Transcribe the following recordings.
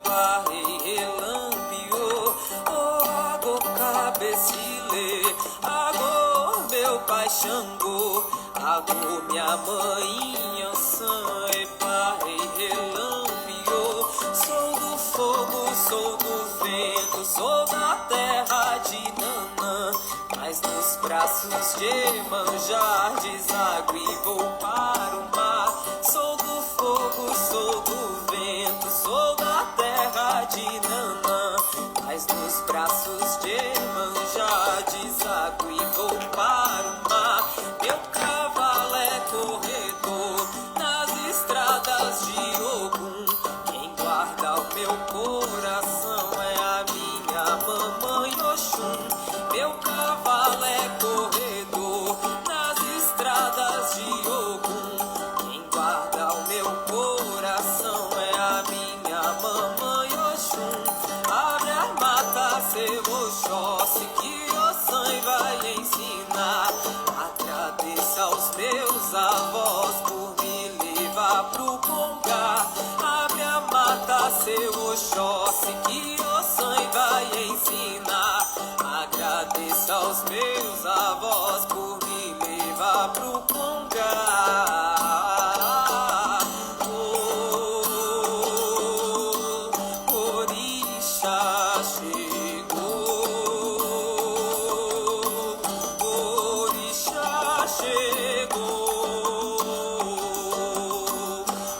parei, relampiou. Oh, agô, cabecile, agô, meu pai Xangô, agô, minha mãe Ançã, e parei, relampiou. Sou do fogo, sou do vento, sou da terra de Nanã, mas nos braços de Iemanjá desaguo e vou para o mar. Sou do fogo, sou do vento, sou da terra de Nanã, mas nos braços de Iemanjá desaguo e vou para o mar. Meu cavalo é corredor nas estradas de Ogum, quem guarda o meu coração é a minha mamãe Oxum. Meu cavalo é corredor nas estradas de Ogum, quem guarda o meu coração é a minha mamãe Oxum. Abre a mata, seu Oxóssi, que Ossan vai ensinar. Agradeça aos meus avós por me levar pro Congá. Abre a mata, seu Oxóssi, que Ossan vai ensinar. Agradeça aos meus avós por me levar pro Congá. Oh, orixá chegou, orixá chegou,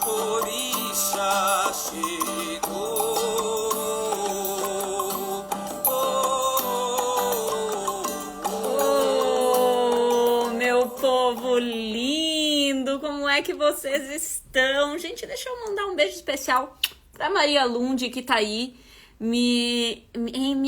orixá chegou. Oh, meu povo lindo, como é que vocês estão? Gente, deixa eu mandar um beijo especial pra Maria Lund, que tá aí me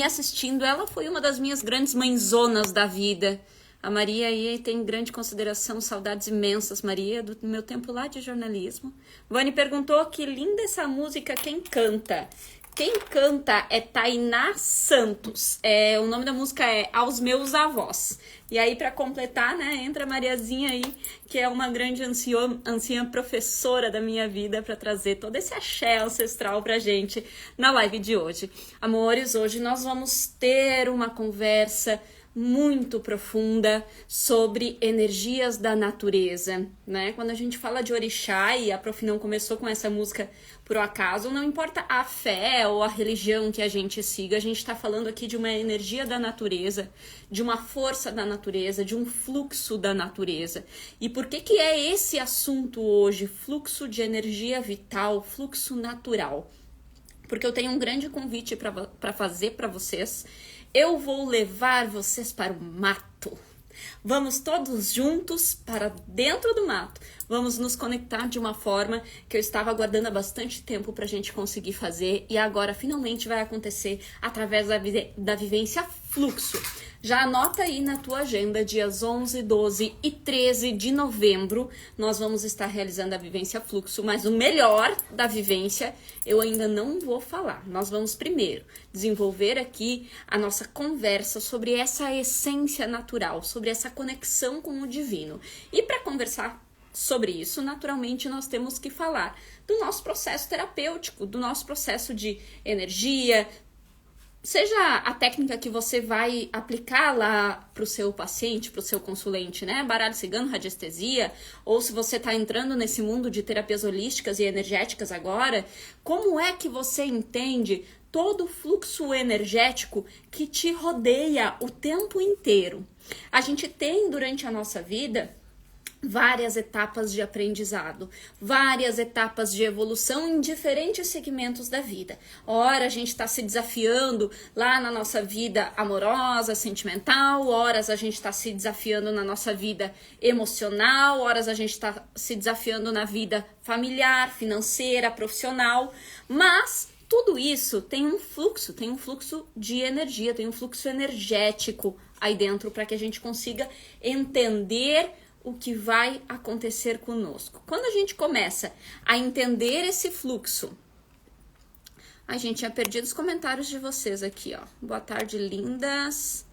assistindo. Ela foi uma das minhas grandes mãezonas da vida. A Maria aí tem grande consideração, saudades imensas, Maria, do meu tempo lá de jornalismo. Vani perguntou que linda essa música, quem canta? Quem canta é Tainá Santos. O nome da música é Aos Meus Avós. E aí, para completar, né, entra a Mariazinha aí, que é uma grande anciã professora da minha vida, para trazer todo esse axé ancestral pra gente na live de hoje. Amores, hoje nós vamos ter uma conversa muito profunda sobre energias da natureza, né? Quando a gente fala de orixá, e a Prof não começou com essa música por acaso, não importa a fé ou a religião que a gente siga, a gente tá falando aqui de uma energia da natureza, de uma força da natureza, de um fluxo da natureza. E por que é esse assunto hoje? Fluxo de energia vital, fluxo natural. Porque eu tenho um grande convite para fazer para vocês. Eu vou levar vocês para o mato. Vamos todos juntos para dentro do mato. Vamos nos conectar de uma forma que eu estava aguardando há bastante tempo para a gente conseguir fazer. E agora finalmente vai acontecer através da vivência fluxo. Já anota aí na tua agenda, dias 11, 12 e 13 de novembro, nós vamos estar realizando a vivência fluxo, mas o melhor da vivência eu ainda não vou falar. Nós vamos primeiro desenvolver aqui a nossa conversa sobre essa essência natural, sobre essa conexão com o divino. E para conversar sobre isso, naturalmente, nós temos que falar do nosso processo terapêutico, do nosso processo de energia, seja a técnica que você vai aplicar lá para o seu paciente, para o seu consulente, né? Baralho cigano, radiestesia, ou se você está entrando nesse mundo de terapias holísticas e energéticas agora, como é que você entende todo o fluxo energético que te rodeia o tempo inteiro? A gente tem durante a nossa vida várias etapas de aprendizado, várias etapas de evolução em diferentes segmentos da vida. Ora, a gente está se desafiando lá na nossa vida amorosa, sentimental, horas a gente está se desafiando na nossa vida emocional, horas a gente está se desafiando na vida familiar, financeira, profissional, mas tudo isso tem um fluxo de energia, tem um fluxo energético aí dentro para que a gente consiga entender o que vai acontecer conosco. Quando a gente começa a entender esse fluxo, a gente tinha perdido os comentários de vocês aqui, ó. Boa tarde, lindas.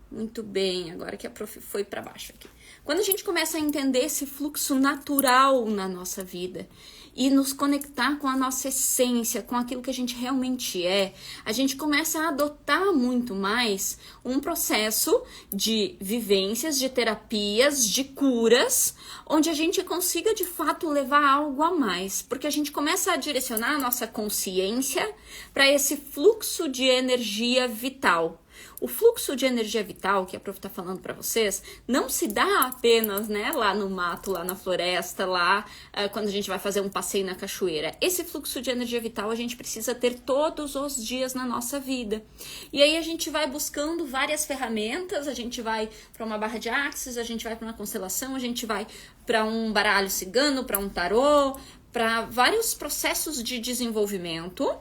Muito bem, agora que a prof foi para baixo aqui. Quando a gente começa a entender esse fluxo natural na nossa vida e nos conectar com a nossa essência, com aquilo que a gente realmente é, a gente começa a adotar muito mais um processo de vivências, de terapias, de curas, onde a gente consiga de fato levar algo a mais, porque a gente começa a direcionar a nossa consciência para esse fluxo de energia vital. O fluxo de energia vital que a Prof está falando para vocês não se dá apenas, né, lá no mato, lá na floresta, lá quando a gente vai fazer um passeio na cachoeira. Esse fluxo de energia vital a gente precisa ter todos os dias na nossa vida. E aí a gente vai buscando várias ferramentas, a gente vai para uma barra de axis, a gente vai para uma constelação, a gente vai para um baralho cigano, para um tarô, para vários processos de desenvolvimento,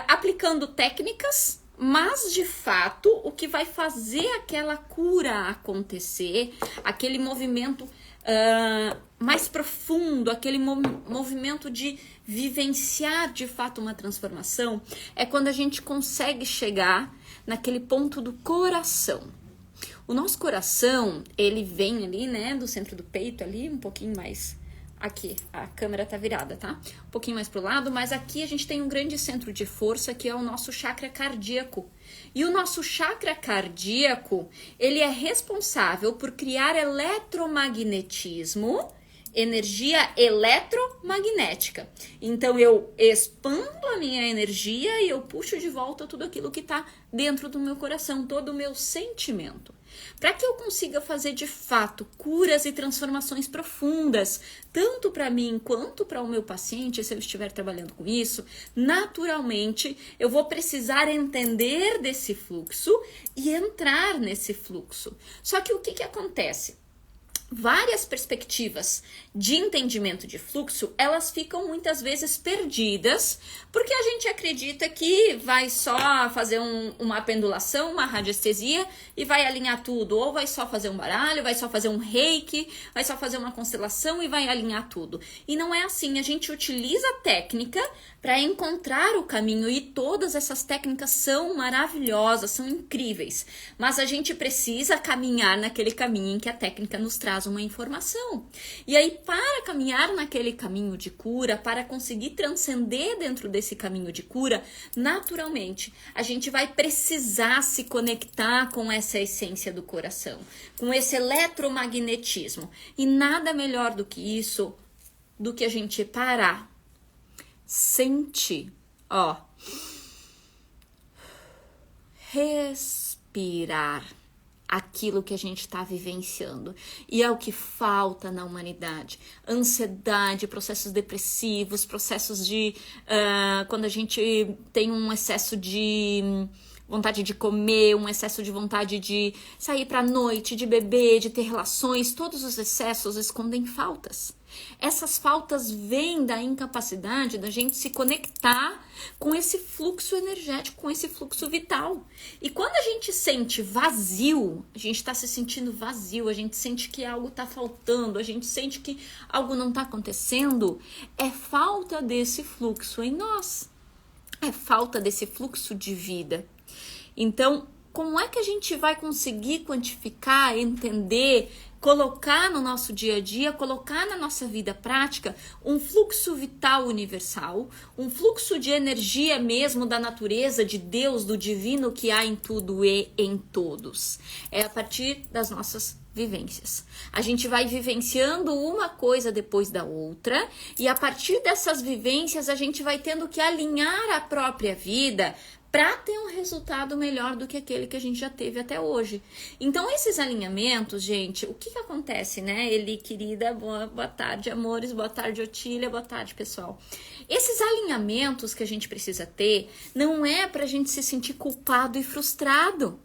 aplicando técnicas. Mas, de fato, o que vai fazer aquela cura acontecer, aquele movimento mais profundo, aquele movimento de vivenciar, de fato, uma transformação, é quando a gente consegue chegar naquele ponto do coração. O nosso coração, ele vem ali, né, do centro do peito, ali, um pouquinho mais... Aqui, a câmera tá virada, tá? Um pouquinho mais pro lado, mas aqui a gente tem um grande centro de força, que é o nosso chakra cardíaco. E o nosso chakra cardíaco, ele é responsável por criar eletromagnetismo, energia eletromagnética. Então, eu expando a minha energia e eu puxo de volta tudo aquilo que tá dentro do meu coração, todo o meu sentimento. Para que eu consiga fazer de fato curas e transformações profundas, tanto para mim quanto para o meu paciente, se eu estiver trabalhando com isso, naturalmente eu vou precisar entender desse fluxo e entrar nesse fluxo. Só que o que acontece? Várias perspectivas de entendimento de fluxo, elas ficam muitas vezes perdidas, porque a gente acredita que vai só fazer uma pendulação, uma radiestesia e vai alinhar tudo, ou vai só fazer um baralho, vai só fazer um reiki, vai só fazer uma constelação e vai alinhar tudo. E não é assim, a gente utiliza a técnica para encontrar o caminho, e todas essas técnicas são maravilhosas, são incríveis, mas a gente precisa caminhar naquele caminho em que a técnica nos traz uma informação. E aí, para caminhar naquele caminho de cura, para conseguir transcender dentro desse caminho de cura, naturalmente, a gente vai precisar se conectar com essa essência do coração, com esse eletromagnetismo. E nada melhor do que isso, do que a gente parar, sentir, respirar aquilo que a gente está vivenciando. E é o que falta na humanidade. Ansiedade, processos depressivos, processos de... quando a gente tem um excesso de vontade de comer, um excesso de vontade de sair para a noite, de beber, de ter relações, todos os excessos escondem faltas. Essas faltas vêm da incapacidade da gente se conectar com esse fluxo energético, com esse fluxo vital. E quando a gente sente vazio, a gente está se sentindo vazio, a gente sente que algo está faltando, a gente sente que algo não está acontecendo, é falta desse fluxo em nós. É falta desse fluxo de vida. Então, como é que a gente vai conseguir quantificar, entender, colocar no nosso dia a dia, colocar na nossa vida prática um fluxo vital universal, um fluxo de energia mesmo da natureza, de Deus, do divino que há em tudo e em todos? É a partir das nossas vivências. A gente vai vivenciando uma coisa depois da outra, e a partir dessas vivências a gente vai tendo que alinhar a própria vida para ter um resultado melhor do que aquele que a gente já teve até hoje. Então, esses alinhamentos, gente, o que acontece, né? Eli, querida, boa tarde, amores, boa tarde, Otília, boa tarde, pessoal. Esses alinhamentos que a gente precisa ter não é pra gente se sentir culpado e frustrado.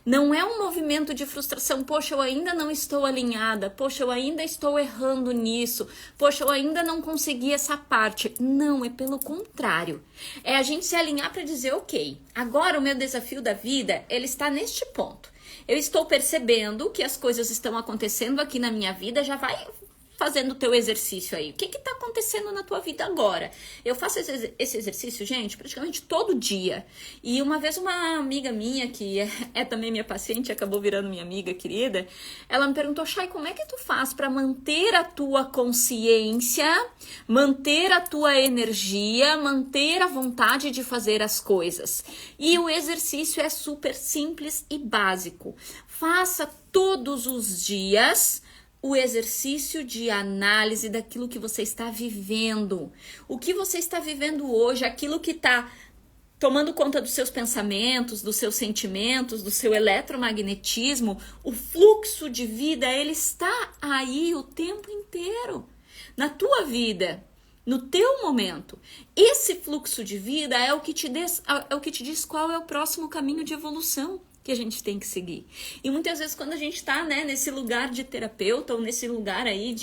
Não é um movimento de frustração, poxa, eu ainda não estou alinhada, poxa, eu ainda estou errando nisso, poxa, eu ainda não consegui essa parte. Não, é pelo contrário. É a gente se alinhar para dizer, ok, agora o meu desafio da vida, ele está neste ponto. Eu estou percebendo que as coisas estão acontecendo aqui na minha vida, já vai fazendo o teu exercício aí? O que tá acontecendo na tua vida agora? Eu faço esse exercício, gente, praticamente todo dia. E uma vez uma amiga minha, que é também minha paciente, acabou virando minha amiga querida, ela me perguntou, Chay, como é que tu faz para manter a tua consciência, manter a tua energia, manter a vontade de fazer as coisas? E o exercício é super simples e básico. Faça todos os dias o exercício de análise daquilo que você está vivendo. O que você está vivendo hoje, aquilo que está tomando conta dos seus pensamentos, dos seus sentimentos, do seu eletromagnetismo, o fluxo de vida, ele está aí o tempo inteiro, na tua vida, no teu momento. Esse fluxo de vida é o que te diz qual é o próximo caminho de evolução que a gente tem que seguir. E muitas vezes quando a gente tá, né, nesse lugar de terapeuta ou nesse lugar aí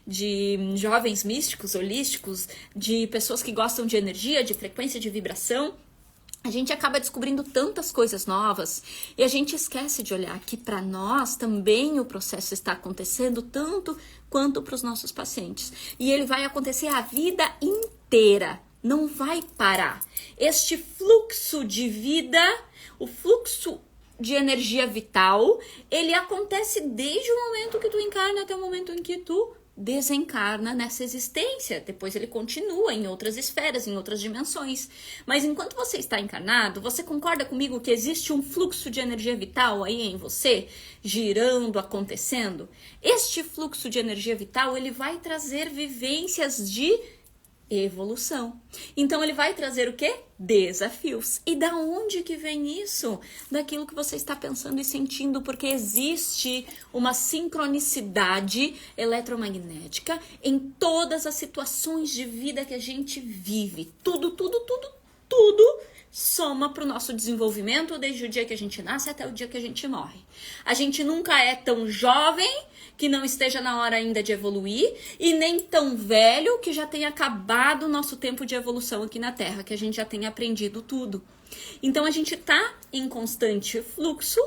de jovens místicos, holísticos, de pessoas que gostam de energia, de frequência, de vibração, a gente acaba descobrindo tantas coisas novas e a gente esquece de olhar que para nós também o processo está acontecendo tanto quanto para os nossos pacientes. E ele vai acontecer a vida inteira, não vai parar. Este fluxo de vida, o fluxo de energia vital, ele acontece desde o momento que tu encarna até o momento em que tu desencarna nessa existência. Depois ele continua em outras esferas, em outras dimensões. Mas enquanto você está encarnado, você concorda comigo que existe um fluxo de energia vital aí em você, girando, acontecendo? Este fluxo de energia vital, ele vai trazer vivências de evolução. Então ele vai trazer o quê? Desafios. E da onde que vem isso? Daquilo que você está pensando e sentindo, porque existe uma sincronicidade eletromagnética em todas as situações de vida que a gente vive. Tudo soma para o nosso desenvolvimento desde o dia que a gente nasce até o dia que a gente morre. A gente nunca é tão jovem que não esteja na hora ainda de evoluir e nem tão velho que já tenha acabado o nosso tempo de evolução aqui na Terra, que a gente já tenha aprendido tudo. Então a gente está em constante fluxo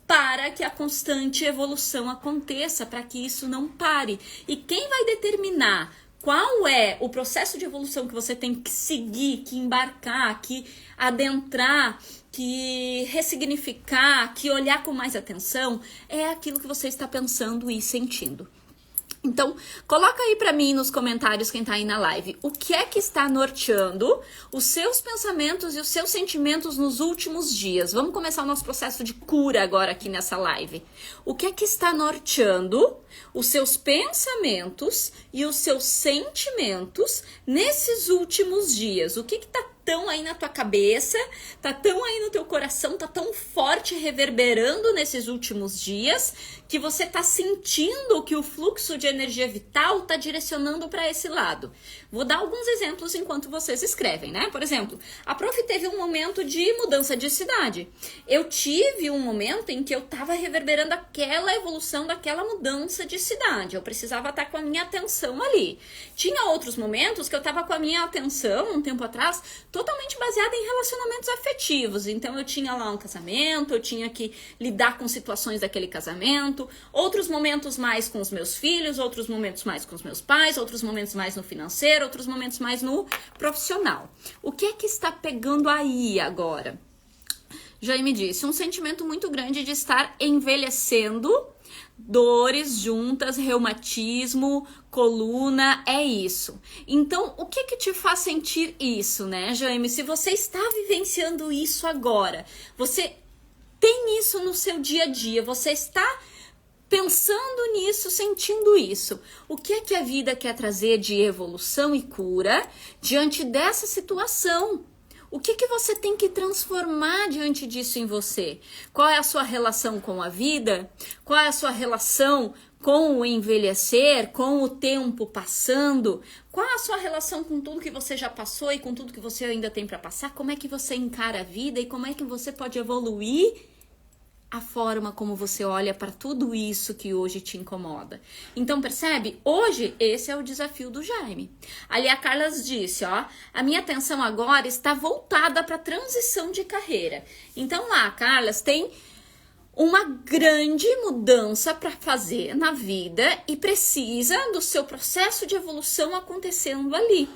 para que a constante evolução aconteça, para que isso não pare. E quem vai determinar qual é o processo de evolução que você tem que seguir, que embarcar, que adentrar, que ressignificar, que olhar com mais atenção, é aquilo que você está pensando e sentindo. Então, coloca aí pra mim nos comentários quem tá aí na live, o que é que está norteando os seus pensamentos e os seus sentimentos nos últimos dias? Vamos começar o nosso processo de cura agora aqui nessa live. O que é que está norteando os seus pensamentos e os seus sentimentos nesses últimos dias? O que que tá tão aí na tua cabeça, tá tão aí no teu coração, tá tão forte reverberando nesses últimos dias que você tá sentindo que o fluxo de energia vital tá direcionando para esse lado. Vou dar alguns exemplos enquanto vocês escrevem, né? Por exemplo, a prof teve um momento de mudança de cidade. Eu tive um momento em que eu tava reverberando aquela evolução daquela mudança de cidade. Eu precisava estar com a minha atenção ali. Tinha outros momentos que eu tava com a minha atenção, um tempo atrás, totalmente baseada em relacionamentos afetivos. Então eu tinha lá um casamento, eu tinha que lidar com situações daquele casamento, outros momentos mais com os meus filhos, outros momentos mais com os meus pais, outros momentos mais no financeiro, outros momentos mais no profissional. O que é que está pegando aí agora? Já me disse, um sentimento muito grande de estar envelhecendo, dores juntas, reumatismo, coluna, é isso. Então, o que que te faz sentir isso, né, Jaime? Se você está vivenciando isso agora, você tem isso no seu dia a dia, você está pensando nisso, sentindo isso. O que é que a vida quer trazer de evolução e cura diante dessa situação? O que que você tem que transformar diante disso em você? Qual é a sua relação com a vida? Qual é a sua relação com o envelhecer, com o tempo passando? Qual é a sua relação com tudo que você já passou e com tudo que você ainda tem para passar? Como é que você encara a vida e como é que você pode evoluir a forma como você olha para tudo isso que hoje te incomoda? Então, percebe? Hoje, esse é o desafio do Jaime. Ali a Carla disse, ó, a minha atenção agora está voltada para a transição de carreira. Então lá, Carla, tem uma grande mudança para fazer na vida e precisa do seu processo de evolução acontecendo ali.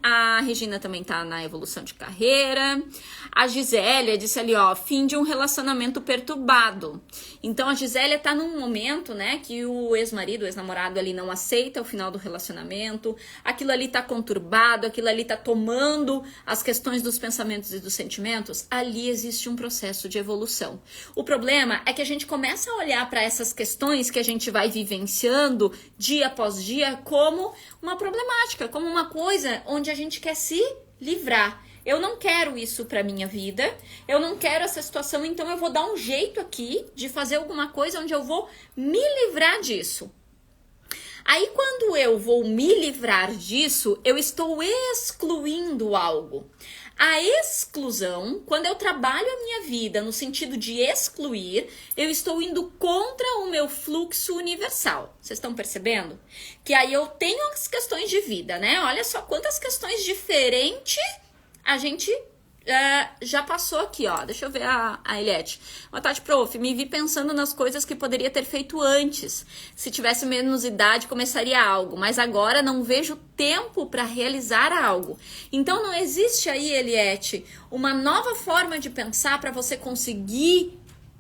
A Regina também tá na evolução de carreira. A Gisélia disse ali, ó, fim de um relacionamento perturbado. Então a Gisélia tá num momento, né, que o ex-marido, o ex-namorado ali não aceita o final do relacionamento. Aquilo ali tá conturbado, aquilo ali tá tomando as questões dos pensamentos e dos sentimentos. Ali existe um processo de evolução. O problema é que a gente começa a olhar para essas questões que a gente vai vivenciando dia após dia como uma problemática, como uma coisa onde a gente quer se livrar. Eu não quero isso pra minha vida, eu não quero essa situação, então eu vou dar um jeito aqui de fazer alguma coisa onde eu vou me livrar disso. Aí quando eu vou me livrar disso, eu estou excluindo algo. A exclusão, quando eu trabalho a minha vida no sentido de excluir, eu estou indo contra o meu fluxo universal. Vocês estão percebendo? Que aí eu tenho as questões de vida, né? Olha só quantas questões diferentes a gente já passou aqui, ó. Deixa eu ver a Eliette. Boa tarde, prof. Me vi pensando nas coisas que poderia ter feito antes. Se tivesse menos idade, começaria algo. Mas agora não vejo tempo para realizar algo. Então não existe aí, Eliette, uma nova forma de pensar para você conseguir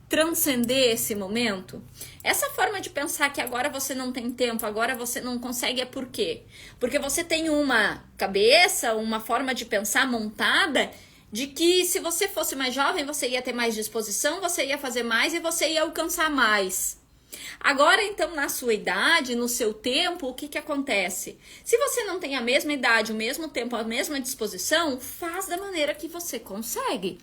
transcender esse momento? Essa forma de pensar que agora você não tem tempo, agora você não consegue, é por quê? Porque você tem uma cabeça, uma forma de pensar montada de que se você fosse mais jovem, você ia ter mais disposição, você ia fazer mais e você ia alcançar mais. Agora, então, na sua idade, no seu tempo, o que que acontece? Se você não tem a mesma idade, o mesmo tempo, a mesma disposição, faz da maneira que você consegue.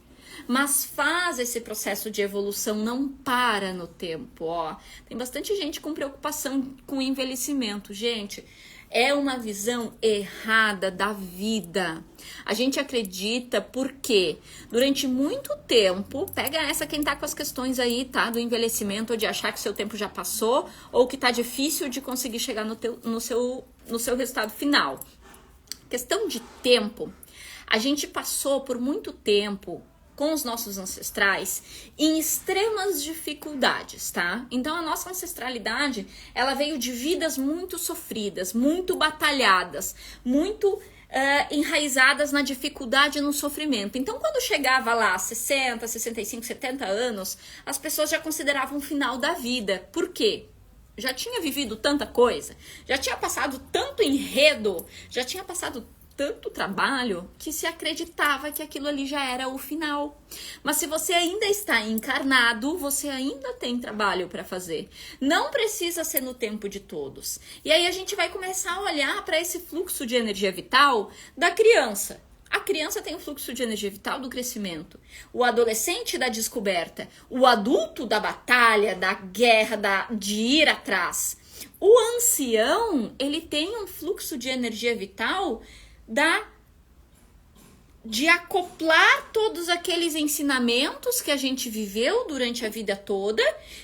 Mas faz esse processo de evolução, não para no tempo, ó. Tem bastante gente com preocupação com o envelhecimento, gente. É uma visão errada da vida. A gente acredita porque durante muito tempo, pega essa quem tá com as questões aí, tá? Do envelhecimento, ou de achar que seu tempo já passou, ou que tá difícil de conseguir chegar no seu resultado final. Questão de tempo, a gente passou por muito tempo com os nossos ancestrais em extremas dificuldades, tá? Então a nossa ancestralidade, ela veio de vidas muito sofridas, muito batalhadas, muito enraizadas na dificuldade e no sofrimento. Então quando chegava lá 60, 65, 70 anos, as pessoas já consideravam o final da vida. Por quê? Já tinha vivido tanta coisa, já tinha passado tanto enredo, já tinha passado tanto trabalho que se acreditava que aquilo ali já era o final. Mas se você ainda está encarnado, você ainda tem trabalho para fazer. Não precisa ser no tempo de todos. E aí a gente vai começar a olhar para esse fluxo de energia vital da criança. A criança tem o fluxo de energia vital do crescimento, o adolescente da descoberta, o adulto da batalha, da guerra, de ir atrás. O ancião, ele tem um fluxo de energia vital de acoplar todos aqueles ensinamentos que a gente viveu durante a vida toda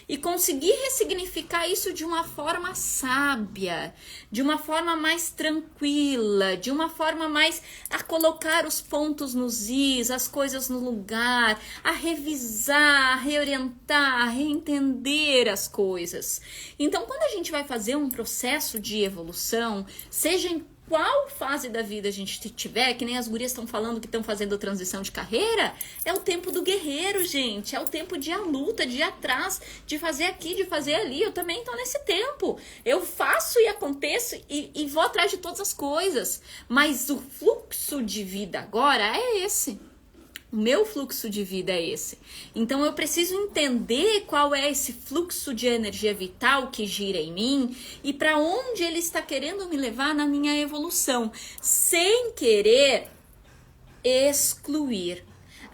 e conseguir ressignificar isso de uma forma sábia, de uma forma mais tranquila, de uma forma mais a colocar os pontos nos is, as coisas no lugar, a revisar, a reorientar, a reentender as coisas. Então, quando a gente vai fazer um processo de evolução, seja em qual fase da vida a gente tiver, que nem as gurias estão falando que estão fazendo transição de carreira, é o tempo do guerreiro, gente. É o tempo de a luta, de ir atrás, de fazer aqui, de fazer ali. Eu também estou nesse tempo. Eu faço e aconteço e vou atrás de todas as coisas. Mas o fluxo de vida agora é esse. O meu fluxo de vida é esse. Então eu preciso entender qual é esse fluxo de energia vital que gira em mim e para onde ele está querendo me levar na minha evolução, sem querer excluir.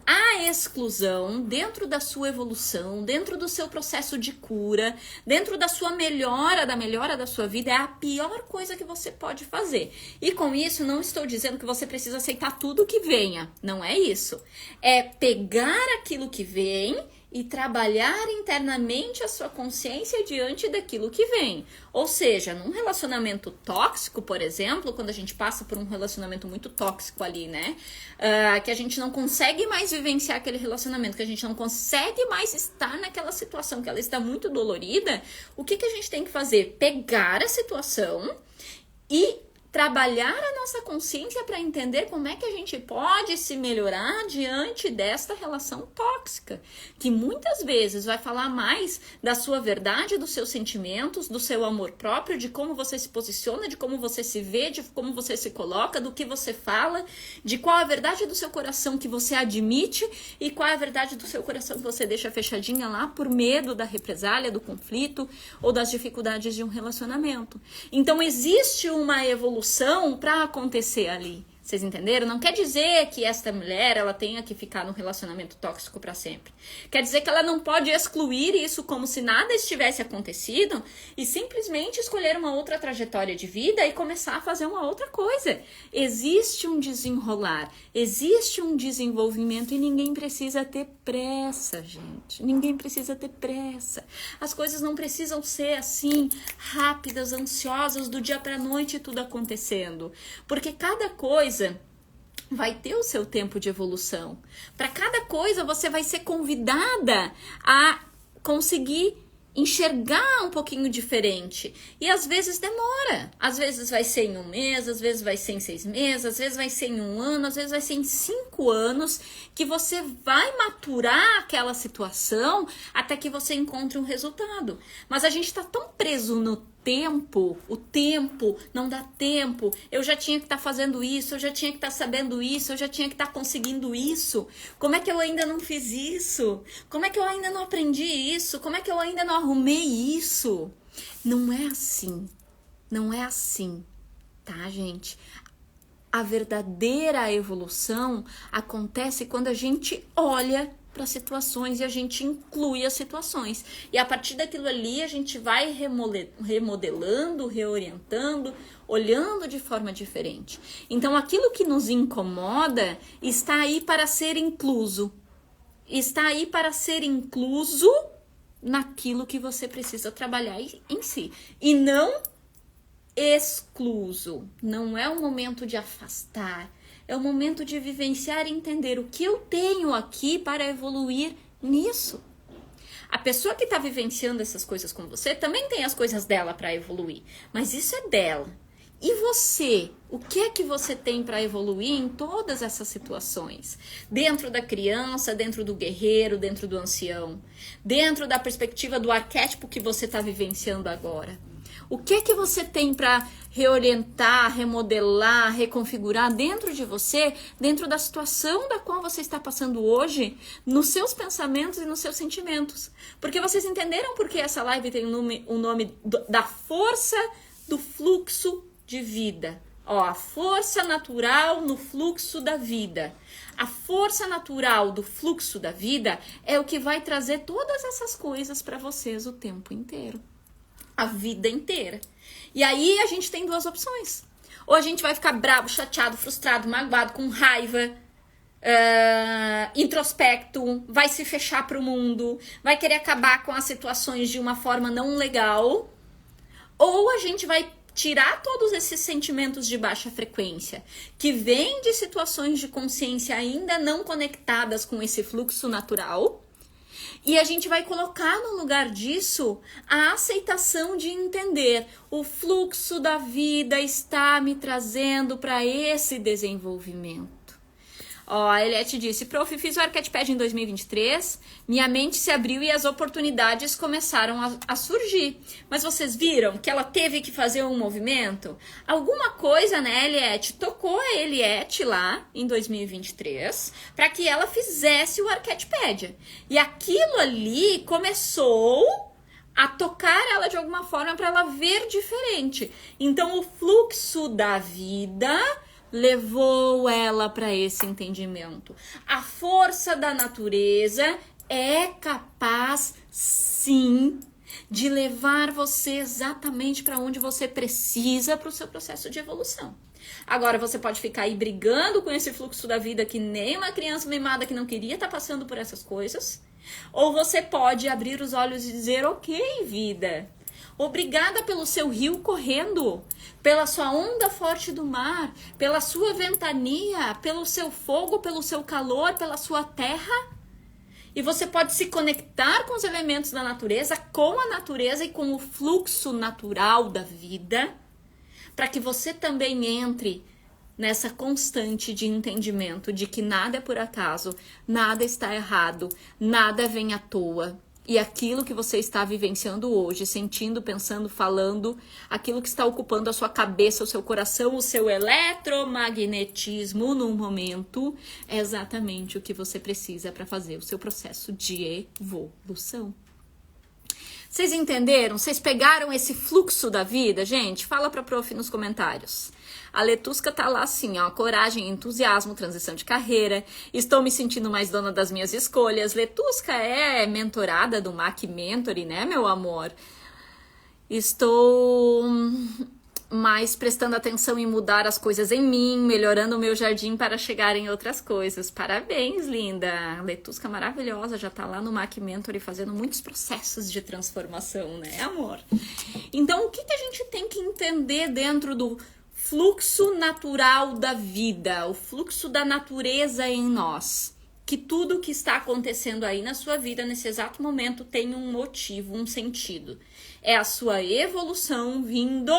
A exclusão dentro da sua evolução, dentro do seu processo de cura, dentro da sua melhora, da melhora da sua vida, é a pior coisa que você pode fazer. E com isso, não estou dizendo que você precisa aceitar tudo que venha. Não é isso. É pegar aquilo que vem e trabalhar internamente a sua consciência diante daquilo que vem. Ou seja, num relacionamento tóxico, por exemplo, quando a gente passa por um relacionamento muito tóxico ali, né? Que a gente não consegue mais vivenciar aquele relacionamento, que a gente não consegue mais estar naquela situação, que ela está muito dolorida, o que a gente tem que fazer? Pegar a situação e trabalhar a nossa consciência para entender como é que a gente pode se melhorar diante desta relação tóxica, que muitas vezes vai falar mais da sua verdade, dos seus sentimentos, do seu amor próprio, de como você se posiciona, de como você se vê, de como você se coloca, do que você fala, de qual a verdade do seu coração que você admite e qual é a verdade do seu coração que você deixa fechadinha lá por medo da represália, do conflito ou das dificuldades de um relacionamento. Então existe uma evolução para acontecer ali. Vocês entenderam? Não quer dizer que esta mulher ela tenha que ficar no relacionamento tóxico para sempre. Quer dizer que ela não pode excluir isso como se nada estivesse acontecido e simplesmente escolher uma outra trajetória de vida e começar a fazer uma outra coisa. Existe um desenrolar, existe um desenvolvimento e ninguém precisa ter pressa, gente. Ninguém precisa ter pressa. As coisas não precisam ser assim, rápidas, ansiosas, do dia para noite tudo acontecendo. Porque cada coisa vai ter o seu tempo de evolução. Para cada coisa você vai ser convidada a conseguir enxergar um pouquinho diferente. E às vezes demora. Às vezes vai ser em um mês, às vezes vai ser em 6 meses, às vezes vai ser em 1 ano, às vezes vai ser em 5 anos que você vai maturar aquela situação até que você encontre um resultado. Mas a gente está tão preso no tempo, o tempo, não dá tempo, eu já tinha que estar fazendo isso, eu já tinha que estar sabendo isso, eu já tinha que estar conseguindo isso, como é que eu ainda não fiz isso? Como é que eu ainda não aprendi isso? Como é que eu ainda não arrumei isso? Não é assim, não é assim, tá, gente? A verdadeira evolução acontece quando a gente olha para situações e a gente inclui as situações. E a partir daquilo ali a gente vai remodelando, reorientando, olhando de forma diferente. Então aquilo que nos incomoda está aí para ser incluso. Está aí para ser incluso naquilo que você precisa trabalhar em si. E não excluso. Não é o momento de afastar. É o momento de vivenciar e entender o que eu tenho aqui para evoluir nisso. A pessoa que está vivenciando essas coisas com você também tem as coisas dela para evoluir, mas isso é dela. E você? O que é que você tem para evoluir em todas essas situações? Dentro da criança, dentro do guerreiro, dentro do ancião, dentro da perspectiva do arquétipo que você está vivenciando agora. O que é que você tem para reorientar, remodelar, reconfigurar dentro de você, dentro da situação da qual você está passando hoje, nos seus pensamentos e nos seus sentimentos? Porque vocês entenderam por que essa live tem o nome da força do fluxo de vida. Ó, a força natural no fluxo da vida. A força natural do fluxo da vida é o que vai trazer todas essas coisas para vocês o tempo inteiro. A vida inteira. E aí a gente tem 2 opções. Ou a gente vai ficar bravo, chateado, frustrado, magoado, com raiva, introspecto, vai se fechar pro mundo, vai querer acabar com as situações de uma forma não legal. Ou a gente vai tirar todos esses sentimentos de baixa frequência, que vêm de situações de consciência ainda não conectadas com esse fluxo natural. E a gente vai colocar no lugar disso a aceitação de entender o fluxo da vida está me trazendo para esse desenvolvimento. Ó, a Eliette disse, prof, fiz o Arquetipad em 2023, minha mente se abriu e as oportunidades começaram a surgir. Mas vocês viram que ela teve que fazer um movimento? Alguma coisa, né, Eliette, tocou a Eliette lá em 2023 para que ela fizesse o Arquetipad. E aquilo ali começou a tocar ela de alguma forma para ela ver diferente. Então, o fluxo da vida levou ela para esse entendimento. A força da natureza é capaz, sim, de levar você exatamente para onde você precisa para o seu processo de evolução. Agora, você pode ficar aí brigando com esse fluxo da vida que nem uma criança mimada que não queria estar passando por essas coisas. Ou você pode abrir os olhos e dizer, ok, vida, obrigada pelo seu rio correndo, pela sua onda forte do mar, pela sua ventania, pelo seu fogo, pelo seu calor, pela sua terra. E você pode se conectar com os elementos da natureza, com a natureza e com o fluxo natural da vida, para que você também entre nessa constante de entendimento de que nada é por acaso, nada está errado, nada vem à toa. E aquilo que você está vivenciando hoje, sentindo, pensando, falando, aquilo que está ocupando a sua cabeça, o seu coração, o seu eletromagnetismo no momento, é exatamente o que você precisa para fazer o seu processo de evolução. Vocês entenderam? Vocês pegaram esse fluxo da vida, gente? Fala pra prof nos comentários. A Letusca tá lá assim, ó, coragem, entusiasmo, transição de carreira, estou me sentindo mais dona das minhas escolhas. Letusca é mentorada do MAC Mentoring, né, meu amor? Estou mais prestando atenção em mudar as coisas em mim, melhorando o meu jardim para chegar em outras coisas. Parabéns, linda! Letusca maravilhosa, já tá lá no MAC Mentoring fazendo muitos processos de transformação, né, amor? Então, o que a gente tem que entender dentro do fluxo natural da vida, o fluxo da natureza em nós? Que tudo que está acontecendo aí na sua vida, nesse exato momento, tem um motivo, um sentido. É a sua evolução vindo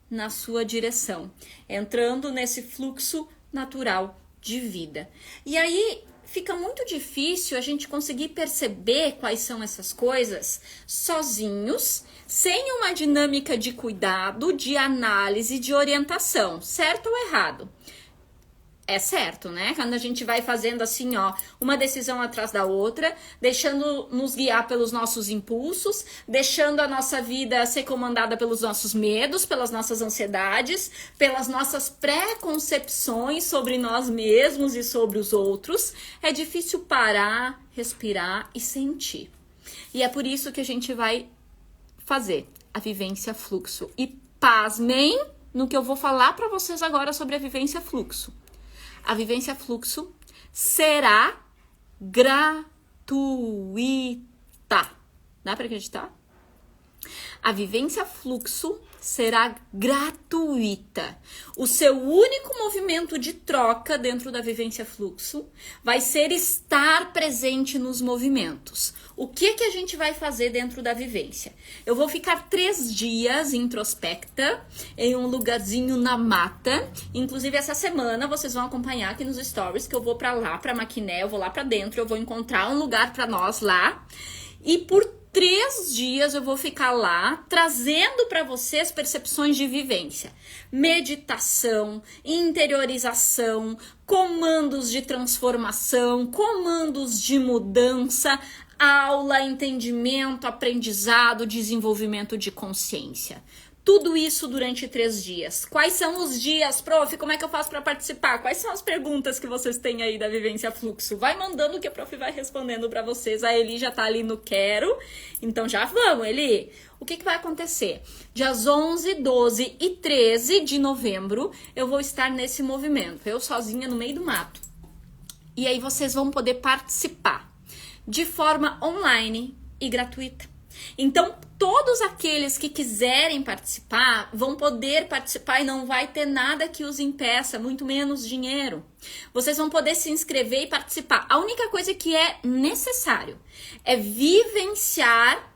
na sua direção, entrando nesse fluxo natural de vida. E aí fica muito difícil a gente conseguir perceber quais são essas coisas sozinhos, sem uma dinâmica de cuidado, de análise, de orientação, certo ou errado? É certo, né? Quando a gente vai fazendo assim, ó, uma decisão atrás da outra, deixando nos guiar pelos nossos impulsos, deixando a nossa vida ser comandada pelos nossos medos, pelas nossas ansiedades, pelas nossas pré-concepções sobre nós mesmos e sobre os outros, é difícil parar, respirar e sentir. E é por isso que a gente vai fazer a vivência fluxo. E pasmem no que eu vou falar para vocês agora sobre a vivência fluxo. A vivência fluxo será gratuita. Dá para acreditar? A vivência fluxo será gratuita. O seu único movimento de troca dentro da vivência fluxo vai ser estar presente nos movimentos. O que a gente vai fazer dentro da vivência? Eu vou ficar 3 dias introspecta, em um lugarzinho na mata. Inclusive, essa semana, vocês vão acompanhar aqui nos stories, que eu vou pra lá, pra Maquiné, eu vou lá pra dentro, eu vou encontrar um lugar pra nós lá. E por 3 dias eu vou ficar lá, trazendo para vocês percepções de vivência. Meditação, interiorização, comandos de transformação, comandos de mudança, aula, entendimento, aprendizado, desenvolvimento de consciência. Tudo isso durante 3 dias. Quais são os dias, prof? Como é que eu faço para participar? Quais são as perguntas que vocês têm aí da vivência fluxo? Vai mandando que a prof vai respondendo para vocês. A Eli já tá ali no quero. Então já vamos, Eli. O que vai acontecer? Dias 11, 12 e 13 de novembro, eu vou estar nesse movimento. Eu sozinha no meio do mato. E aí vocês vão poder participar de forma online e gratuita. Então, todos aqueles que quiserem participar vão poder participar e não vai ter nada que os impeça, muito menos dinheiro. Vocês vão poder se inscrever e participar. A única coisa que é necessário é vivenciar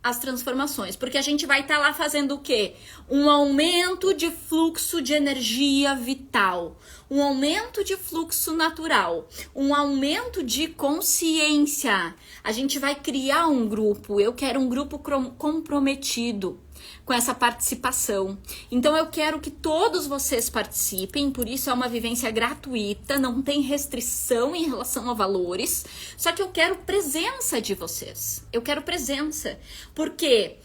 as transformações, porque a gente vai estar lá fazendo o quê? Um aumento de fluxo de energia vital, um aumento de fluxo natural, um aumento de consciência. A gente vai criar um grupo, eu quero um grupo comprometido com essa participação. Então eu quero que todos vocês participem, por isso é uma vivência gratuita, não tem restrição em relação a valores, só que eu quero presença de vocês. Eu quero presença, porque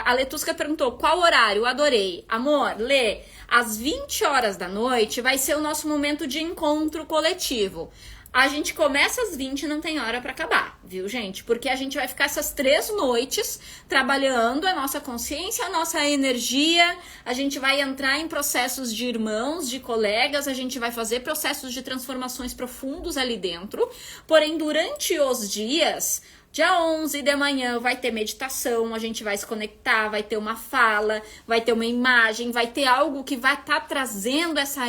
a Letusca perguntou qual horário, eu adorei. Amor, Lê, às 20 horas da noite vai ser o nosso momento de encontro coletivo. A gente começa às 20 e não tem hora pra acabar, viu, gente? Porque a gente vai ficar essas 3 noites trabalhando a nossa consciência, a nossa energia, a gente vai entrar em processos de irmãos, de colegas, a gente vai fazer processos de transformações profundos ali dentro. Porém, durante os dias, dia 11 de manhã vai ter meditação, a gente vai se conectar, vai ter uma fala, vai ter uma imagem, vai ter algo que vai estar trazendo essa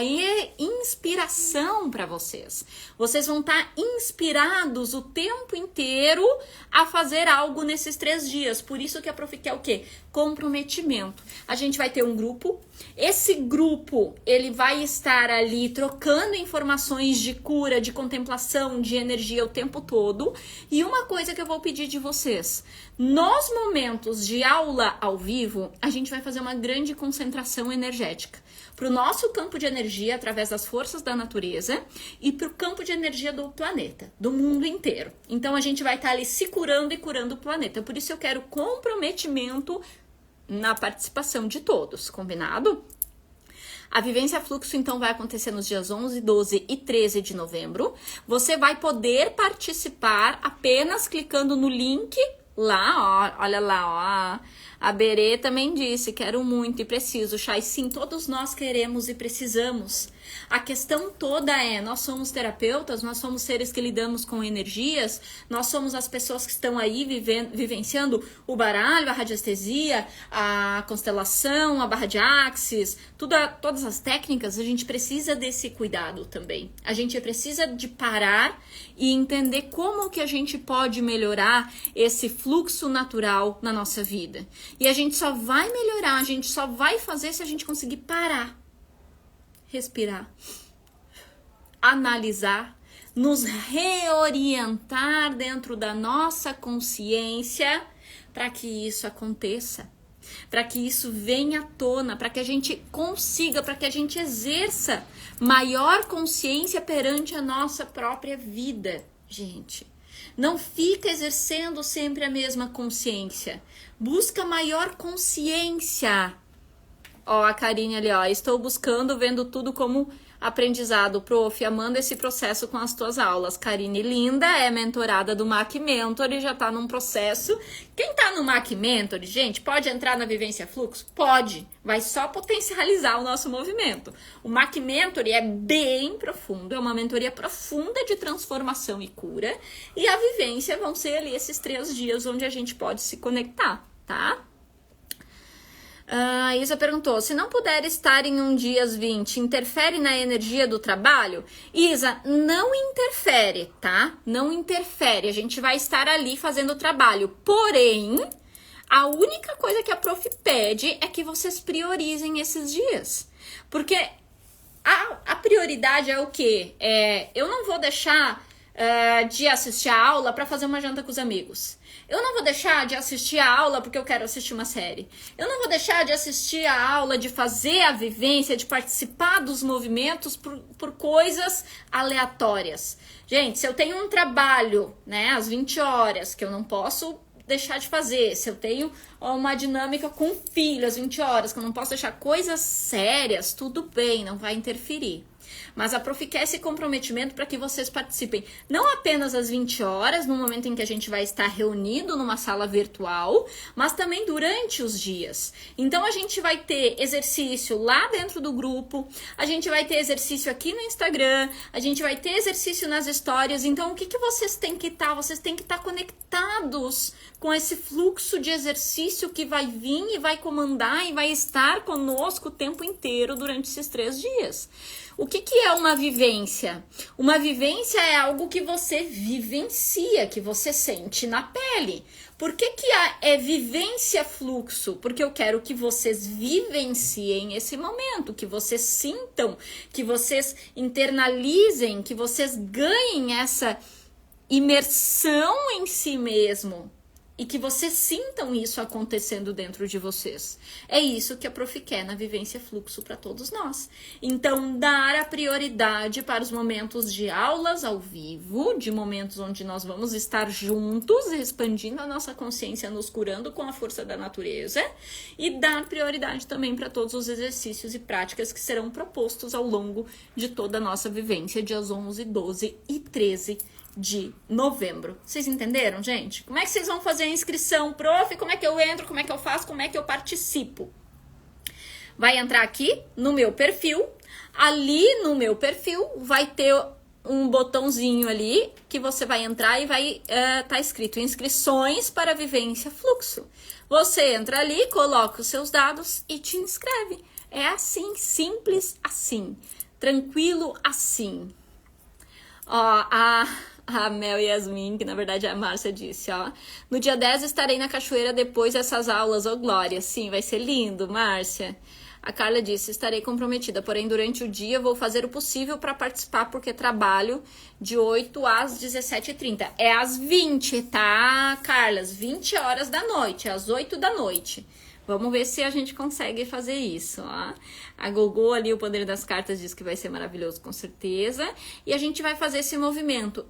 inspiração para vocês. Vocês vão estar inspirados o tempo inteiro a fazer algo nesses 3 dias. Por isso que a Prof quer o quê? Comprometimento. A gente vai ter um grupo. Esse grupo, ele vai estar ali trocando informações de cura, de contemplação, de energia o tempo todo. E uma coisa que eu vou pedir de vocês, nos momentos de aula ao vivo, a gente vai fazer uma grande concentração energética para o nosso campo de energia através das forças da natureza e para o campo de energia do planeta, do mundo inteiro. Então a gente vai estar ali se curando e curando o planeta. Por isso eu quero comprometimento na participação de todos, combinado? A Vivência Fluxo, então, vai acontecer nos dias 11, 12 e 13 de novembro. Você vai poder participar apenas clicando no link lá, ó, olha lá, ó. A Berê também disse, quero muito e preciso. Chay, sim, todos nós queremos e precisamos. A questão toda é, nós somos terapeutas, nós somos seres que lidamos com energias, nós somos as pessoas que estão aí vivenciando o baralho, a radiestesia, a constelação, a barra de axis, todas as técnicas, a gente precisa desse cuidado também. A gente precisa de parar e entender como que a gente pode melhorar esse fluxo natural na nossa vida. E a gente só vai melhorar, a gente só vai fazer se a gente conseguir parar. Respirar, analisar, nos reorientar dentro da nossa consciência para que isso aconteça, para que isso venha à tona, para que a gente consiga, para que a gente exerça maior consciência perante a nossa própria vida, gente. Não fica exercendo sempre a mesma consciência, busca maior consciência. Ó, a Karine ali, ó, estou buscando, vendo tudo como aprendizado. Prof, amando esse processo com as tuas aulas. Karine linda, é mentorada do MAC Mentor e já tá num processo. Quem tá no MAC Mentor, gente, pode entrar na Vivência Fluxo? Pode, vai só potencializar o nosso movimento. O MAC Mentor é bem profundo, é uma mentoria profunda de transformação e cura. E a vivência vão ser ali esses 3 dias onde a gente pode se conectar, tá? A Isa perguntou, se não puder estar em um dia às 20, interfere na energia do trabalho? Isa, não interfere, tá? Não interfere, a gente vai estar ali fazendo o trabalho. Porém, a única coisa que a Prof pede é que vocês priorizem esses dias. Porque a prioridade é o quê? Eu não vou deixar de assistir a aula para fazer uma janta com os amigos. Eu não vou deixar de assistir a aula porque eu quero assistir uma série. Eu não vou deixar de assistir a aula, de fazer a vivência, de participar dos movimentos por coisas aleatórias. Gente, se eu tenho um trabalho, né, às 20 horas, que eu não posso deixar de fazer, se eu tenho uma dinâmica com o filho às 20 horas, que eu não posso deixar coisas sérias, tudo bem, não vai interferir. Mas a Prof quer esse comprometimento para que vocês participem não apenas às 20 horas, no momento em que a gente vai estar reunido numa sala virtual, mas também durante os dias. Então a gente vai ter exercício lá dentro do grupo, a gente vai ter exercício aqui no Instagram, a gente vai ter exercício nas histórias. Então o que vocês têm que estar? Vocês têm que estar conectados com esse fluxo de exercício que vai vir e vai comandar e vai estar conosco o tempo inteiro durante esses 3 dias. O que é uma vivência? Uma vivência é algo que você vivencia, que você sente na pele. Por que é vivência fluxo? Porque eu quero que vocês vivenciem esse momento, que vocês sintam, que vocês internalizem, que vocês ganhem essa imersão em si mesmo. e que vocês sintam isso acontecendo dentro de vocês. É isso que a Prof quer na Vivência Fluxo para todos nós. Então, dar a prioridade para os momentos de aulas ao vivo, de momentos onde nós vamos estar juntos, expandindo a nossa consciência, nos curando com a força da natureza, e dar prioridade também para todos os exercícios e práticas que serão propostos ao longo de toda a nossa vivência, dias 11, 12 e 13 de novembro. Vocês entenderam, gente? Como é que vocês vão fazer a inscrição, prof? Como é que eu entro? Como é que eu faço? Como é que eu participo? Vai entrar aqui no meu perfil. Ali no meu perfil vai ter um botãozinho ali que você vai entrar e vai tá escrito inscrições para Vivência Fluxo. Você entra ali, coloca os seus dados e te inscreve. É assim, simples assim, tranquilo assim. Ó, a Mel Yasmin, que na verdade a Márcia disse, ó. No dia 10 estarei na cachoeira depois dessas aulas, ô Glória. Sim, vai ser lindo, Márcia. A Carla disse, estarei comprometida, porém durante o dia vou fazer o possível para participar, porque trabalho de 8 às 17h30. É às 20, tá, Carla? Às 20 horas da noite, às 8 da noite. Vamos ver se a gente consegue fazer isso, ó. A Gogô ali, o Poder das Cartas, diz que vai ser maravilhoso, com certeza. E a gente vai fazer esse movimento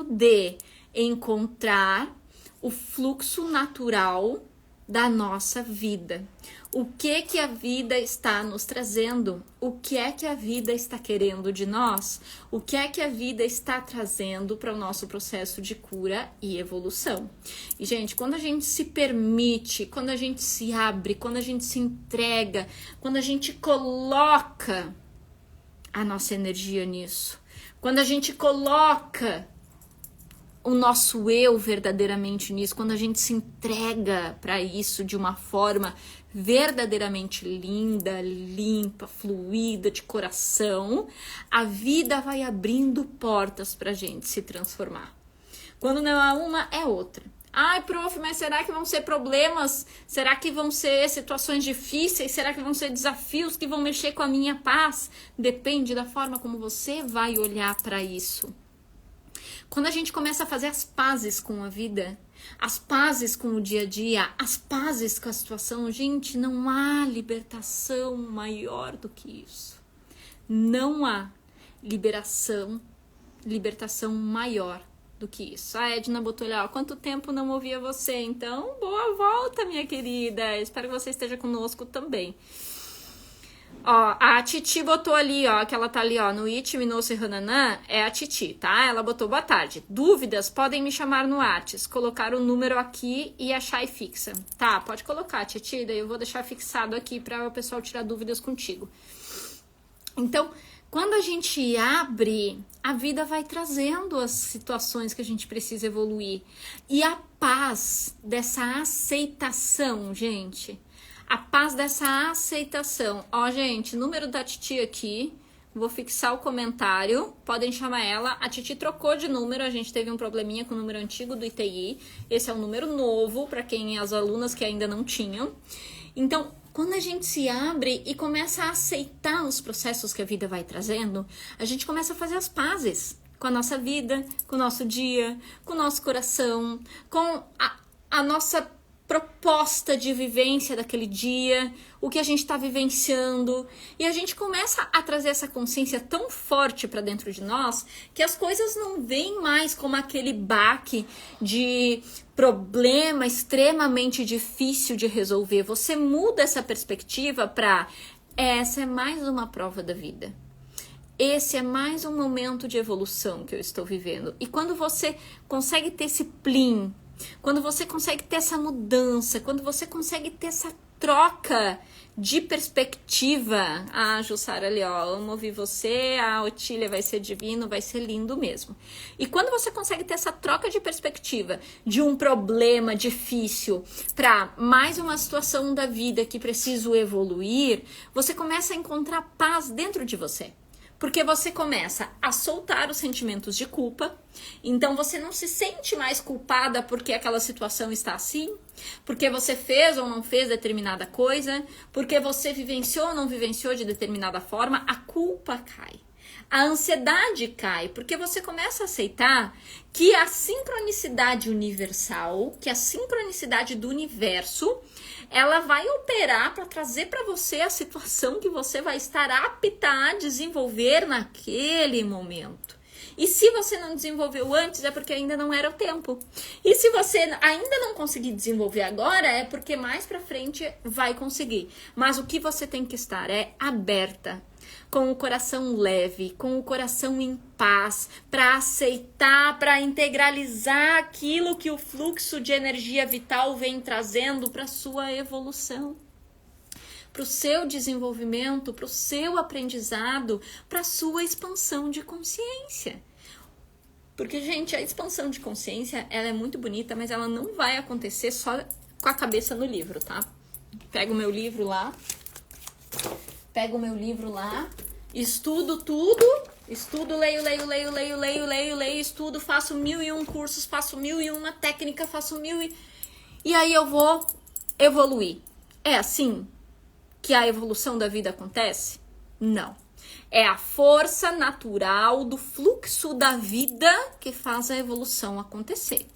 de encontrar o fluxo natural da nossa vida. O que a vida está nos trazendo? O que é que a vida está querendo de nós? O que é que a vida está trazendo para o nosso processo de cura e evolução? E, gente, quando a gente se permite, quando a gente se abre, quando a gente se entrega, quando a gente coloca a nossa energia nisso, quando a gente coloca o nosso eu verdadeiramente nisso, quando a gente se entrega para isso de uma forma verdadeiramente linda, limpa, fluida, de coração, a vida vai abrindo portas pra gente se transformar. Quando não é uma, é outra. Ai, prof, mas será que vão ser problemas? Será que vão ser situações difíceis? Será que vão ser desafios que vão mexer com a minha paz? Depende da forma como você vai olhar para isso. Quando a gente começa a fazer as pazes com a vida, as pazes com o dia a dia, as pazes com a situação, gente, não há libertação maior do que isso. Não há libertação maior do que isso. A Edna botou ali, ó, quanto tempo não ouvia você? Então, boa volta, minha querida. Espero que você esteja conosco também. Ó, a Titi botou ali, ó, que ela tá ali, ó, no It, Minosso e Hananã, é a Titi, tá? Ela botou, boa tarde. Dúvidas, podem me chamar no Whats, colocar o número aqui e achar e fixa. Tá, pode colocar, Titi, daí eu vou deixar fixado aqui para o pessoal tirar dúvidas contigo. Então, quando a gente abre, a vida vai trazendo as situações que a gente precisa evoluir. E a paz dessa aceitação, gente, a paz dessa aceitação. Ó, gente, número da Titi aqui. Vou fixar o comentário. Podem chamar ela. A Titi trocou de número. A gente teve um probleminha com o número antigo do ITI. Esse é um número novo para quem as alunas que ainda não tinham. Então, quando a gente se abre e começa a aceitar os processos que a vida vai trazendo, a gente começa a fazer as pazes com a nossa vida, com o nosso dia, com o nosso coração, com a nossa proposta de vivência daquele dia, o que a gente está vivenciando, e a gente começa a trazer essa consciência tão forte para dentro de nós que as coisas não vêm mais como aquele baque de problema extremamente difícil de resolver. Você muda essa perspectiva para essa é mais uma prova da vida. Esse é mais um momento de evolução que eu estou vivendo. E quando você consegue ter esse plim, quando você consegue ter essa mudança, quando você consegue ter essa troca de perspectiva. A Jussara ali, ó, amo ouvir você, a Otília vai ser divino, vai ser lindo mesmo. E quando você consegue ter essa troca de perspectiva de um problema difícil para mais uma situação da vida que preciso evoluir, você começa a encontrar paz dentro de você. Porque você começa a soltar os sentimentos de culpa, então você não se sente mais culpada porque aquela situação está assim, porque você fez ou não fez determinada coisa, porque você vivenciou ou não vivenciou de determinada forma, a culpa cai. A ansiedade cai, porque você começa a aceitar que a sincronicidade universal, que a sincronicidade do universo, ela vai operar para trazer para você a situação que você vai estar apta a desenvolver naquele momento. E se você não desenvolveu antes, é porque ainda não era o tempo. E se você ainda não conseguir desenvolver agora, é porque mais pra frente vai conseguir. Mas o que você tem que estar é aberta, com o coração leve, com o coração em paz, para aceitar, para integralizar aquilo que o fluxo de energia vital vem trazendo para sua evolução, para o seu desenvolvimento, para o seu aprendizado, para a sua expansão de consciência. Porque, gente, a expansão de consciência, ela é muito bonita, mas ela não vai acontecer só com a cabeça no livro, tá? Pego o meu livro lá, estudo tudo, leio, estudo, faço 1001 cursos, faço 1001 técnica, e aí eu vou evoluir. É assim que a evolução da vida acontece? Não. É a força natural do fluxo da vida que faz a evolução acontecer.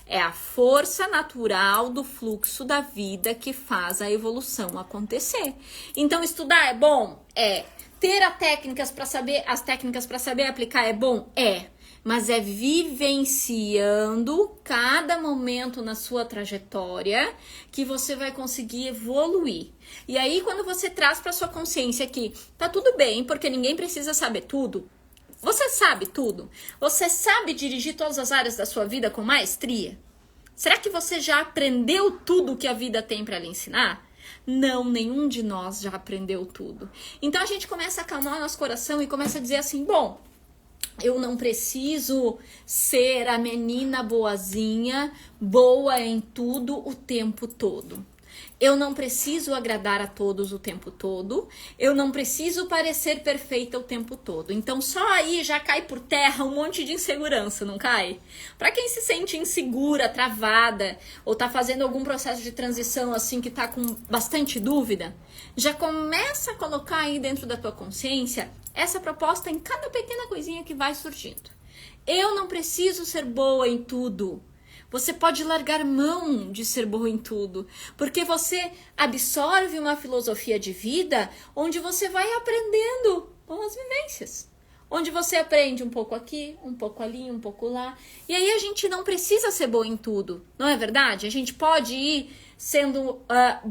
É a força natural do fluxo da vida que faz a evolução acontecer. Então, estudar é bom? É. Ter as técnicas para saber aplicar é bom? É. Mas é vivenciando cada momento na sua trajetória que você vai conseguir evoluir. E aí, quando você traz para sua consciência que tá tudo bem, porque ninguém precisa saber tudo, você sabe tudo? Você sabe dirigir todas as áreas da sua vida com maestria? Será que você já aprendeu tudo que a vida tem para lhe ensinar? Não, nenhum de nós já aprendeu tudo. Então a gente começa a acalmar o nosso coração e começa a dizer assim, bom, eu não preciso ser a menina boazinha, boa em tudo o tempo todo. Eu não preciso agradar a todos o tempo todo. Eu não preciso parecer perfeita o tempo todo. Então só aí já cai por terra um monte de insegurança, não cai? Para quem se sente insegura, travada, ou tá fazendo algum processo de transição assim que tá com bastante dúvida, já começa a colocar aí dentro da tua consciência essa proposta em cada pequena coisinha que vai surgindo. Eu não preciso ser boa em tudo. Você pode largar mão de ser boa em tudo, porque você absorve uma filosofia de vida onde você vai aprendendo com as vivências. Onde você aprende um pouco aqui, um pouco ali, um pouco lá. E aí a gente não precisa ser boa em tudo, não é verdade? A gente pode ir sendo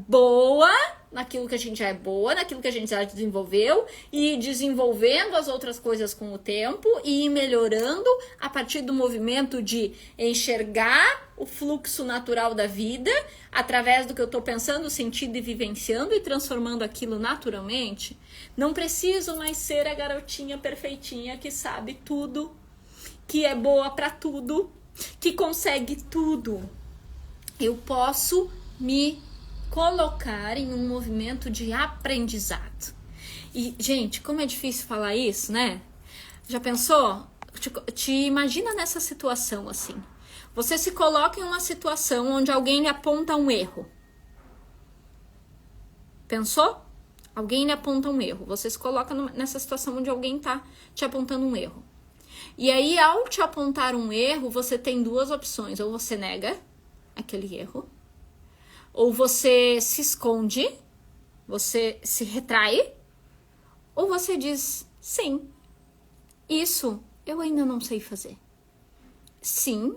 boa naquilo que a gente já é boa, naquilo que a gente já desenvolveu, e desenvolvendo as outras coisas com o tempo e ir melhorando a partir do movimento de enxergar o fluxo natural da vida através do que eu estou pensando, sentindo e vivenciando e transformando aquilo naturalmente. Não preciso mais ser a garotinha perfeitinha que sabe tudo, que é boa para tudo, que consegue tudo. Eu posso me colocar em um movimento de aprendizado. E, gente, como é difícil falar isso, né? Já pensou? Te imagina nessa situação assim. Você se coloca em uma situação onde alguém lhe aponta um erro. Pensou? Alguém lhe aponta um erro. Você se coloca nessa situação onde alguém tá te apontando um erro. E aí, ao te apontar um erro, você tem duas opções. Ou você nega aquele erro, ou você se esconde, você se retrai, ou você diz, sim, isso eu ainda não sei fazer. Sim,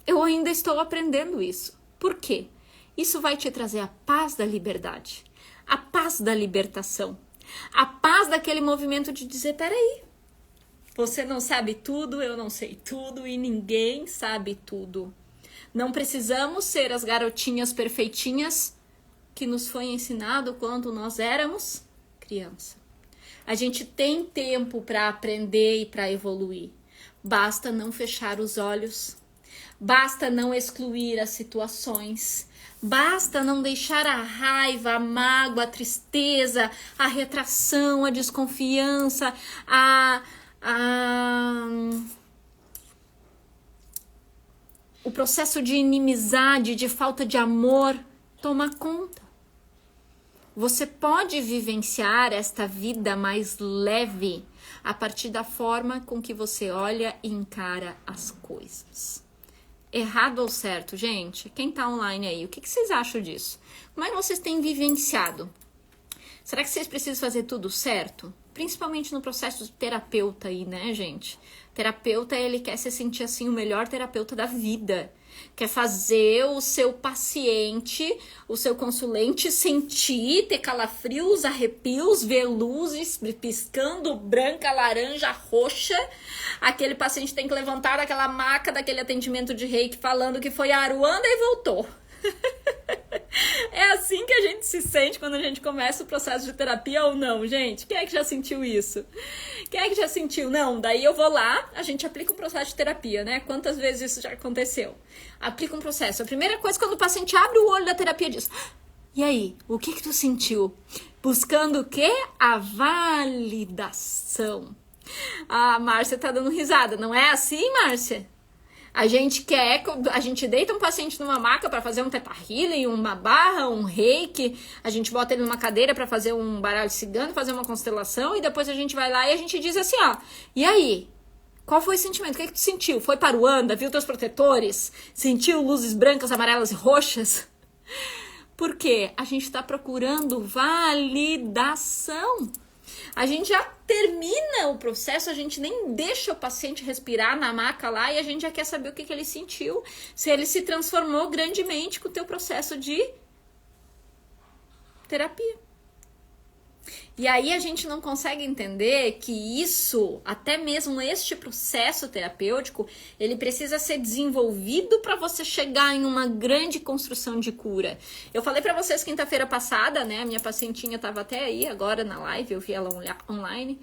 eu ainda estou aprendendo isso. Por quê? Isso vai te trazer a paz da liberdade, a paz da libertação, a paz daquele movimento de dizer, peraí, você não sabe tudo, eu não sei tudo e ninguém sabe tudo. Não precisamos ser as garotinhas perfeitinhas que nos foi ensinado quando nós éramos criança. A gente tem tempo para aprender e para evoluir. Basta não fechar os olhos. Basta não excluir as situações. Basta não deixar a raiva, a mágoa, a tristeza, a retração, a desconfiança, o processo de inimizade, de falta de amor, toma conta. Você pode vivenciar esta vida mais leve, a partir da forma com que você olha e encara as coisas. Errado ou certo, gente? Quem tá online aí, o que vocês acham disso? Como é que vocês têm vivenciado? Será que vocês precisam fazer tudo certo? Principalmente no processo de terapeuta aí, né, gente? Terapeuta, ele quer se sentir assim o melhor terapeuta da vida. Quer fazer o seu paciente, o seu consulente sentir, ter calafrios, arrepios, ver luzes piscando, branca, laranja, roxa. Aquele paciente tem que levantar daquela maca, daquele atendimento de reiki falando que foi a Aruanda e voltou. É assim que a gente se sente quando a gente começa o processo de terapia ou não, gente? Quem é que já sentiu isso? Quem é que já sentiu? Não, daí eu vou lá, a gente aplica um processo de terapia, né? Quantas vezes isso já aconteceu? Aplica um processo. A primeira coisa, quando o paciente abre o olho da terapia, diz: e aí, o que tu sentiu? Buscando o quê? A validação. A Márcia tá dando risada. Não é assim, Márcia? A gente deita um paciente numa maca para fazer um Theta Healing, uma barra, um reiki, a gente bota ele numa cadeira para fazer um baralho cigano, fazer uma constelação, e depois a gente vai lá e a gente diz assim, ó, e aí? Qual foi o sentimento? O que tu sentiu? Foi para o Anda? Viu teus protetores? Sentiu luzes brancas, amarelas e roxas? Por quê? A gente está procurando validação. A gente já termina o processo, a gente nem deixa o paciente respirar na maca lá e a gente já quer saber o que ele sentiu, se ele se transformou grandemente com o teu processo de terapia. E aí a gente não consegue entender que isso, até mesmo este processo terapêutico, ele precisa ser desenvolvido para você chegar em uma grande construção de cura. Eu falei para vocês quinta-feira passada, né? A minha pacientinha estava até aí agora na live, eu vi ela online.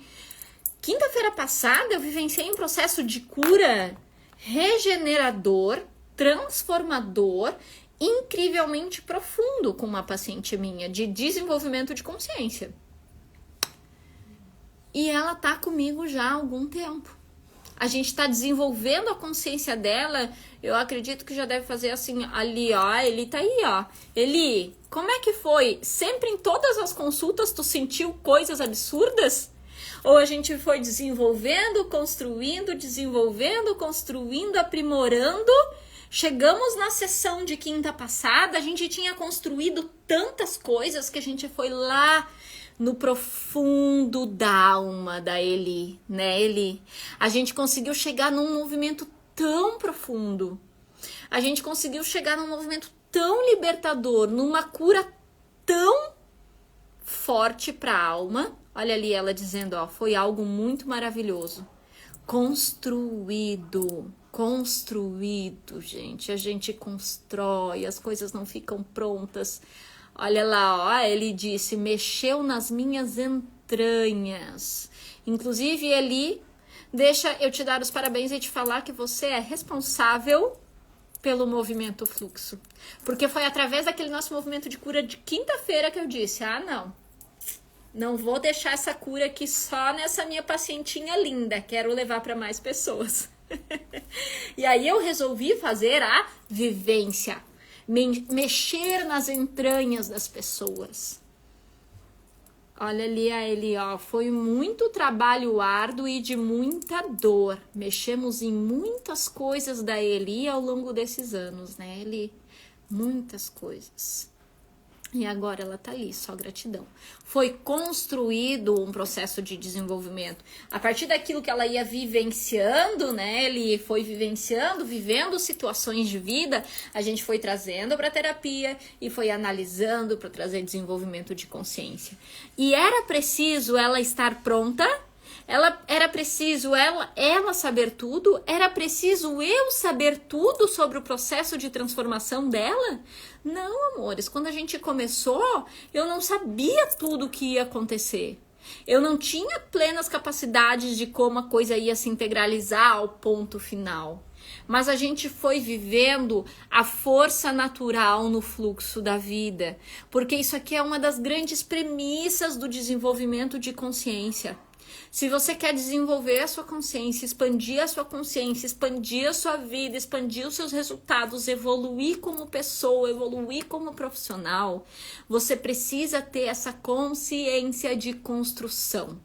Quinta-feira passada eu vivenciei um processo de cura regenerador, transformador, incrivelmente profundo com uma paciente minha, de desenvolvimento de consciência. E ela tá comigo já há algum tempo. A gente tá desenvolvendo a consciência dela, eu acredito que já deve fazer assim, ali, ó, ele tá aí, ó. Eli, como é que foi? Sempre em todas as consultas tu sentiu coisas absurdas? Ou a gente foi desenvolvendo, construindo, aprimorando? Chegamos na sessão de quinta passada, a gente tinha construído tantas coisas que a gente foi lá no profundo da alma da Eli, né, Eli? A gente conseguiu chegar num movimento tão profundo. A gente conseguiu chegar num movimento tão libertador, numa cura tão forte para a alma. Olha ali ela dizendo, ó, foi algo muito maravilhoso. Construído, gente. A gente constrói, as coisas não ficam prontas. Olha lá, ó, ele disse, mexeu nas minhas entranhas. Inclusive, Eli, deixa eu te dar os parabéns e te falar que você é responsável pelo movimento fluxo. Porque foi através daquele nosso movimento de cura de quinta-feira que eu disse, não vou deixar essa cura aqui só nessa minha pacientinha linda, quero levar para mais pessoas. E aí eu resolvi fazer a vivência. Mexer nas entranhas das pessoas. Olha ali a Eli, ó, foi muito trabalho árduo e de muita dor. Mexemos em muitas coisas da Eli ao longo desses anos, né, Eli? Muitas coisas. E agora ela tá ali, só gratidão. Foi construído um processo de desenvolvimento. A partir daquilo que ela ia vivenciando, né? Ele foi vivenciando, vivendo situações de vida, a gente foi trazendo para terapia e foi analisando para trazer desenvolvimento de consciência. E era preciso ela estar pronta? Era preciso ela saber tudo? Era preciso eu saber tudo sobre o processo de transformação dela? Não, amores, quando a gente começou, eu não sabia tudo o que ia acontecer. Eu não tinha plenas capacidades de como a coisa ia se integralizar ao ponto final. Mas a gente foi vivendo a força natural no fluxo da vida. Porque isso aqui é uma das grandes premissas do desenvolvimento de consciência. Se você quer desenvolver a sua consciência, expandir a sua consciência, expandir a sua vida, expandir os seus resultados, evoluir como pessoa, evoluir como profissional, você precisa ter essa consciência de construção.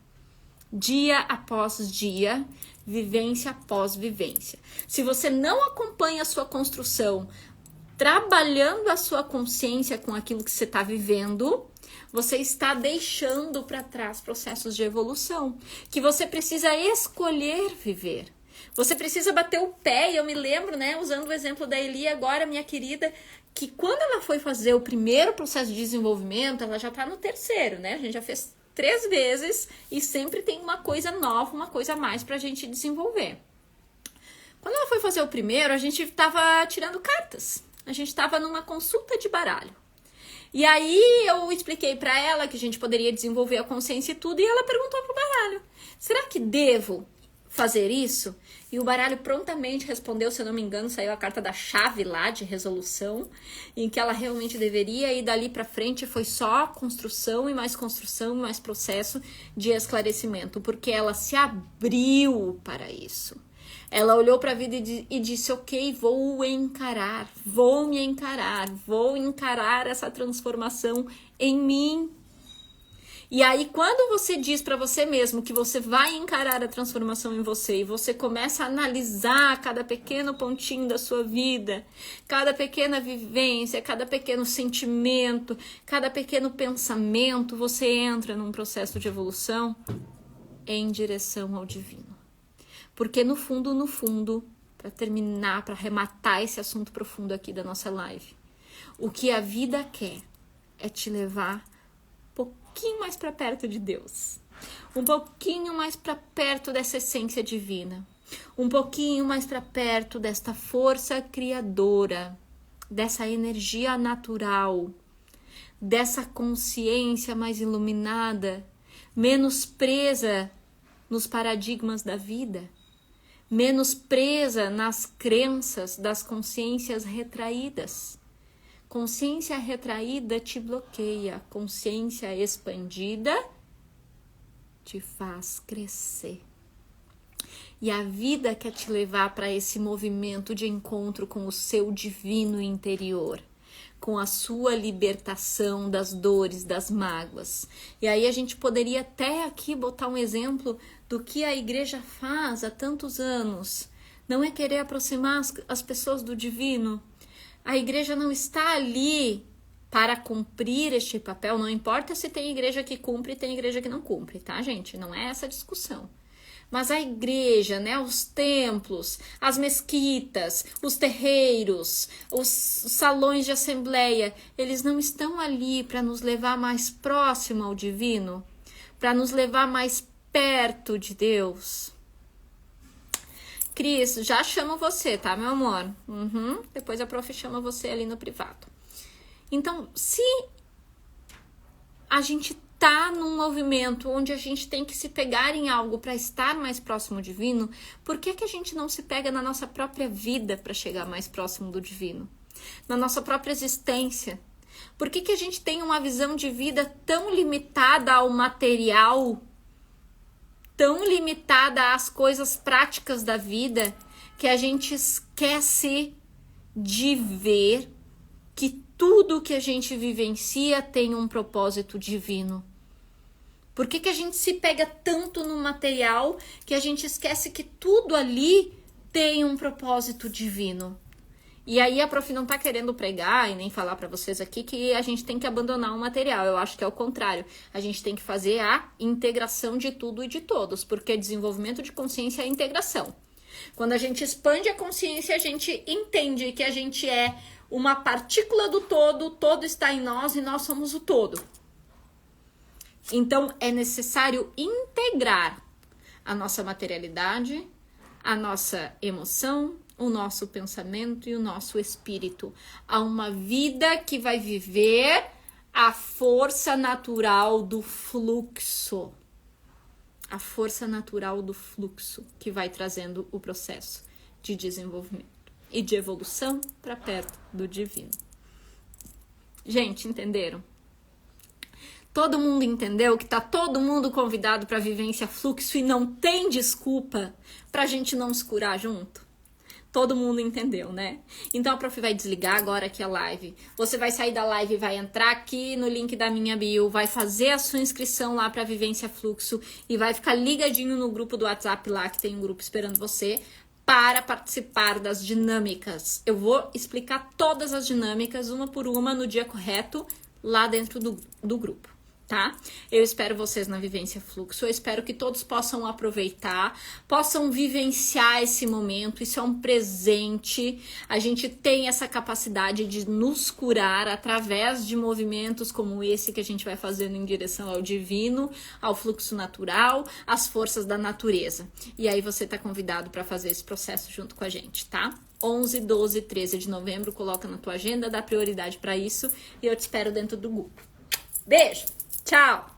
dia após dia, vivência após vivência. Se você não acompanha a sua construção, trabalhando a sua consciência com aquilo que você está vivendo, você está deixando para trás processos de evolução, que você precisa escolher viver. Você precisa bater o pé, e eu me lembro, né, usando o exemplo da Eli agora, minha querida, que quando ela foi fazer o primeiro processo de desenvolvimento, ela já está no terceiro, né? A gente já fez 3 vezes e sempre tem uma coisa nova, uma coisa a mais para a gente desenvolver. Quando ela foi fazer o primeiro, a gente estava tirando cartas. A gente estava numa consulta de baralho. E aí eu expliquei para ela que a gente poderia desenvolver a consciência e tudo, e ela perguntou pro baralho: será que devo fazer isso? E o baralho prontamente respondeu, se eu não me engano, saiu a carta da chave lá de resolução, em que ela realmente deveria, e dali para frente foi só construção e mais processo de esclarecimento, porque ela se abriu para isso. Ela olhou para a vida e disse: ok, vou me encarar, vou encarar essa transformação em mim. E aí, quando você diz para você mesmo que você vai encarar a transformação em você, e você começa a analisar cada pequeno pontinho da sua vida, cada pequena vivência, cada pequeno sentimento, cada pequeno pensamento, você entra num processo de evolução em direção ao divino. Porque no fundo, para terminar, para arrematar esse assunto profundo aqui da nossa live, o que a vida quer é te levar um pouquinho mais para perto de Deus, um pouquinho mais para perto dessa essência divina, um pouquinho mais para perto desta força criadora, dessa energia natural, dessa consciência mais iluminada, menos presa nos paradigmas da vida, menos presa nas crenças das consciências retraídas. Consciência retraída te bloqueia, consciência expandida te faz crescer. E a vida quer te levar para esse movimento de encontro com o seu divino interior, com a sua libertação das dores, das mágoas. E aí a gente poderia até aqui botar um exemplo do que a igreja faz há tantos anos. Não é querer aproximar as pessoas do divino. A igreja não está ali para cumprir este papel. Não importa se tem igreja que cumpre e tem igreja que não cumpre, tá, gente? Não é essa a discussão. Mas a igreja, né, os templos, as mesquitas, os terreiros, os salões de assembleia, eles não estão ali para nos levar mais próximo ao divino, para nos levar mais perto de Deus. Cris, já chamo você, tá, meu amor? Depois a prof chama você ali no privado. Então, se a gente tá num movimento onde a gente tem que se pegar em algo para estar mais próximo do divino, por que a gente não se pega na nossa própria vida para chegar mais próximo do divino? Na nossa própria existência? Por que a gente tem uma visão de vida tão limitada ao material, tão limitada às coisas práticas da vida, que a gente esquece de ver que tudo que a gente vivencia tem um propósito divino? Por que a gente se pega tanto no material que a gente esquece que tudo ali tem um propósito divino? E aí a prof não tá querendo pregar e nem falar para vocês aqui que a gente tem que abandonar o material. Eu acho que é o contrário. A gente tem que fazer a integração de tudo e de todos, porque desenvolvimento de consciência é integração. Quando a gente expande a consciência, a gente entende que a gente é uma partícula do todo, o todo está em nós e nós somos o todo. Então, é necessário integrar a nossa materialidade, a nossa emoção, o nosso pensamento e o nosso espírito a uma vida que vai viver a força natural do fluxo. A força natural do fluxo que vai trazendo o processo de desenvolvimento e de evolução para perto do divino. Gente, entenderam? Todo mundo entendeu que tá todo mundo convidado para vivência fluxo e não tem desculpa pra gente não se curar junto? Todo mundo entendeu, né? Então a prof vai desligar agora aqui a live. Você vai sair da live e vai entrar aqui no link da minha bio, vai fazer a sua inscrição lá para Vivência Fluxo e vai ficar ligadinho no grupo do WhatsApp lá, que tem um grupo esperando você, para participar das dinâmicas. Eu vou explicar todas as dinâmicas, uma por uma, no dia correto, lá dentro do grupo. Tá? Eu espero vocês na Vivência Fluxo, eu espero que todos possam aproveitar, possam vivenciar esse momento, isso é um presente, a gente tem essa capacidade de nos curar através de movimentos como esse que a gente vai fazendo em direção ao divino, ao fluxo natural, às forças da natureza. E aí você tá convidado para fazer esse processo junto com a gente, tá? 11, 12, 13 de novembro, coloca na tua agenda, dá prioridade para isso e eu te espero dentro do grupo. Beijo! Tchau!